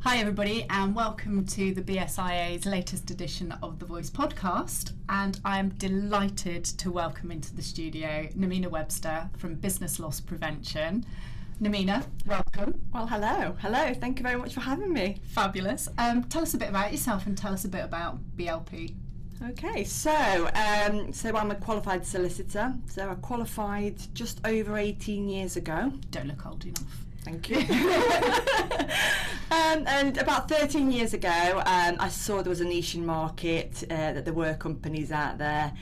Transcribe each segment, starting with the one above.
Hi everybody and welcome to the BSIA's latest edition of the Voice podcast, and I'm delighted to welcome into the studio Nermina Webster from Business Loss Prevention. Nermina, welcome. Well, hello. Thank you very much for having me. Fabulous. Tell us a bit about yourself and tell us a bit about BLP. Okay, so I'm a qualified solicitor. So I qualified just over 18 years ago. Don't look old enough. Thank you. And about 13 years ago, I saw there was a niche in market, that there were companies out there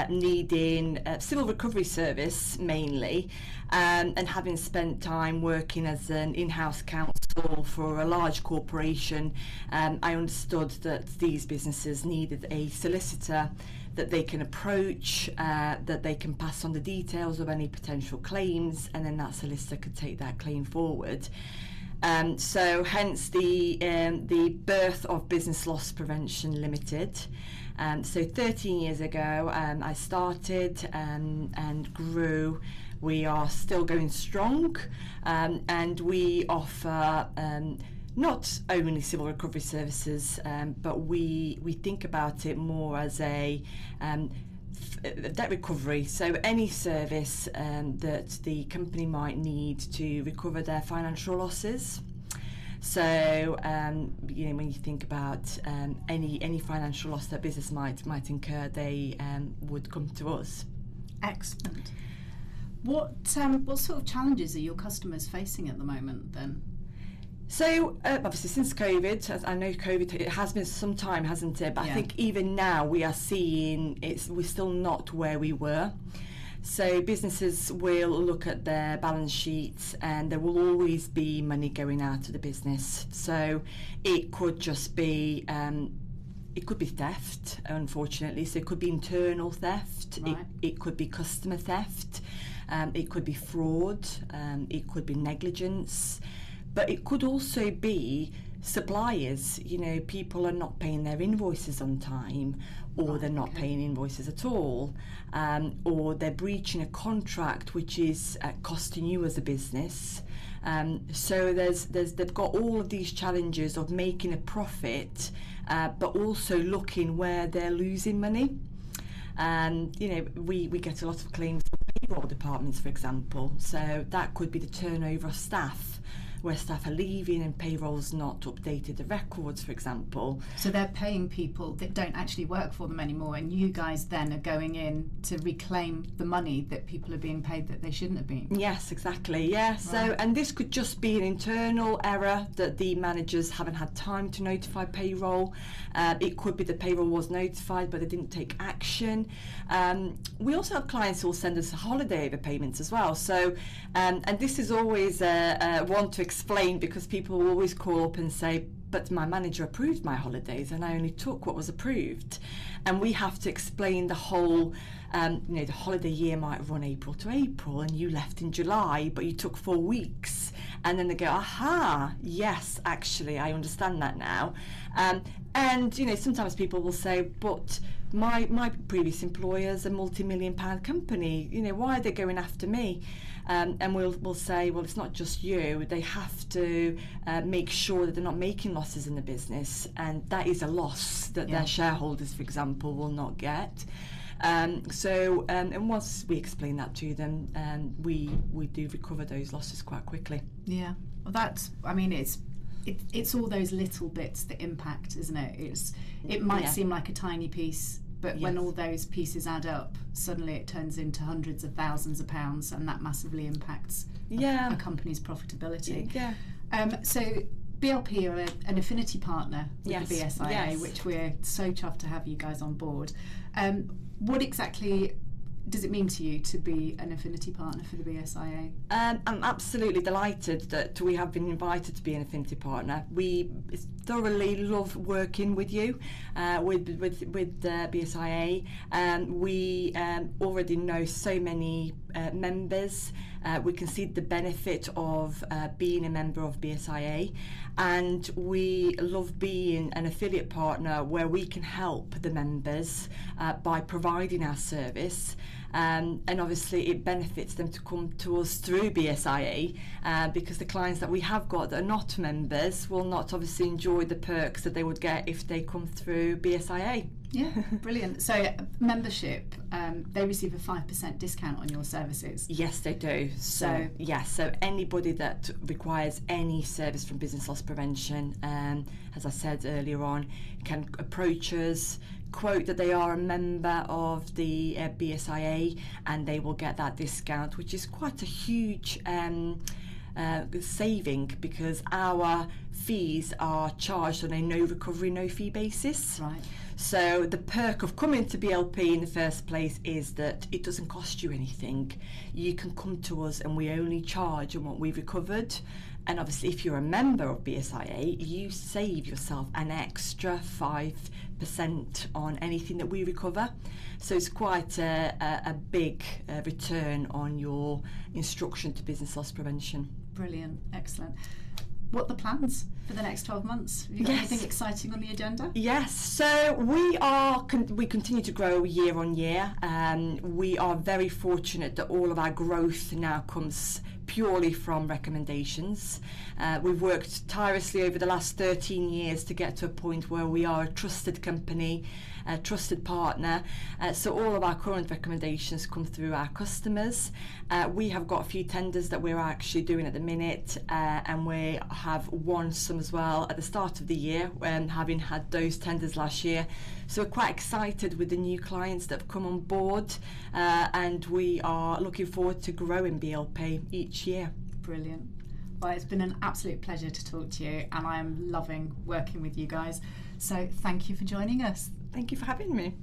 needing civil recovery service mainly, and having spent time working as an in-house counsel for a large corporation, I understood that these businesses needed a solicitor that they can approach, that they can pass on the details of any potential claims, and then that solicitor could take that claim forward. So hence the birth of Business Loss Prevention Limited. So 13 years ago I started and grew. We are still going strong, and we offer not only civil recovery services, but we think about it more as a debt recovery. So any service that the company might need to recover their financial losses. So when you think about any financial loss that business might incur, they would come to us. Excellent. What sort of challenges are your customers facing at the moment then? So obviously since COVID, as I know it has been some time, hasn't it? But yeah. I think even now we are seeing we're still not where we were. So businesses will look at their balance sheets and there will always be money going out of the business. So it could just be it could be theft, unfortunately. So it could be internal theft, right. It could be customer theft, it could be fraud, it could be negligence. But it could also be suppliers. People are not paying their invoices on time, or they're not paying invoices at all, or they're breaching a contract which is costing you as a business. So they've got all of these challenges of making a profit, but also looking where they're losing money. We get a lot of claims from payroll departments, for example. So that could be the turnover of staff, where staff are leaving and payroll's not updated the records, for example. So they're paying people that don't actually work for them anymore, and you guys then are going in to reclaim the money that people are being paid that they shouldn't have been. Yes, exactly. Yeah. Right. So, and this could just be an internal error that the managers haven't had time to notify payroll. It could be that payroll was notified but they didn't take action. We also have clients who will send us holiday overpayments as well. So, and this is always one to explain, because people will always call up and say, but my manager approved my holidays and I only took what was approved. And we have to explain the whole, the holiday year might run April to April and you left in July, but you took 4 weeks. And then they go, aha, yes, actually, I understand that now. And sometimes people will say, but my previous employer's a multi-million-pound company. Why are they going after me? And we'll say, well, it's not just you. They have to make sure that they're not making losses in the business, and that is a loss that their shareholders, for example, will not get. And once we explain that to them, we do recover those losses quite quickly. Yeah, well, it's all those little bits that impact, isn't it? It might seem like a tiny piece, but when all those pieces add up, suddenly it turns into hundreds of thousands of pounds, and that massively impacts a company's profitability. Yeah. So BLP are an affinity partner with the BSIA, which we're so chuffed to have you guys on board. What exactly does it mean to you to be an affinity partner for the BSIA? I'm absolutely delighted that we have been invited to be an affinity partner. We thoroughly love working with you, with BSIA. We already know so many members. We can see the benefit of being a member of BSIA, and we love being an affiliate partner where we can help the members by providing our service. And obviously it benefits them to come to us through BSIA because the clients that we have got that are not members will not obviously enjoy the perks that they would get if they come through BSIA. Yeah, brilliant. So membership, they receive a 5% discount on your services. Yes, they do. So anybody that requires any service from business loss prevention, as I said earlier on, can approach us, quote that they are a member of the BSIA, and they will get that discount, which is quite a huge saving, because our fees are charged on a no recovery, no fee basis. Right. So the perk of coming to BLP in the first place is that it doesn't cost you anything. You can come to us and we only charge on what we've recovered. And obviously if you're a member of BSIA, you save yourself an extra 5% on anything that we recover. So it's quite a big return on your instruction to business loss prevention. Brilliant, excellent. What are the plans for the next 12 months? Have you got anything exciting on the agenda? Yes, so we continue to grow year on year. We are very fortunate that all of our growth now comes purely from recommendations. We've worked tirelessly over the last 13 years to get to a point where we are a trusted company, a trusted partner. So all of our current recommendations come through our customers. We have got a few tenders that we're actually doing at the minute, and we have won some as well at the start of the year, having had those tenders last year. So we're quite excited with the new clients that have come on board, and we are looking forward to growing BLP each year. Brilliant. Well, it's been an absolute pleasure to talk to you, and I am loving working with you guys. So thank you for joining us. Thank you for having me.